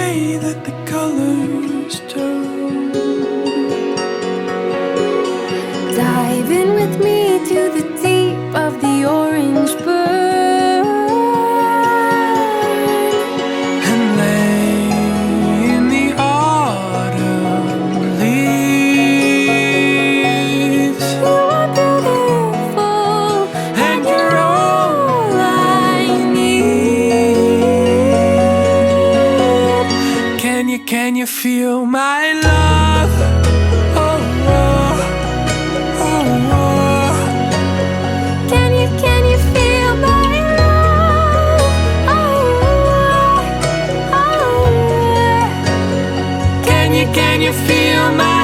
way that the colors turn. Dive in with me to the deep of the orange burn And lay in the autumn leaves. You are beautiful And you're all I need. Can you feel my love? Oh, oh, oh, oh. Can you feel my love? Oh, oh, oh. Can you feel my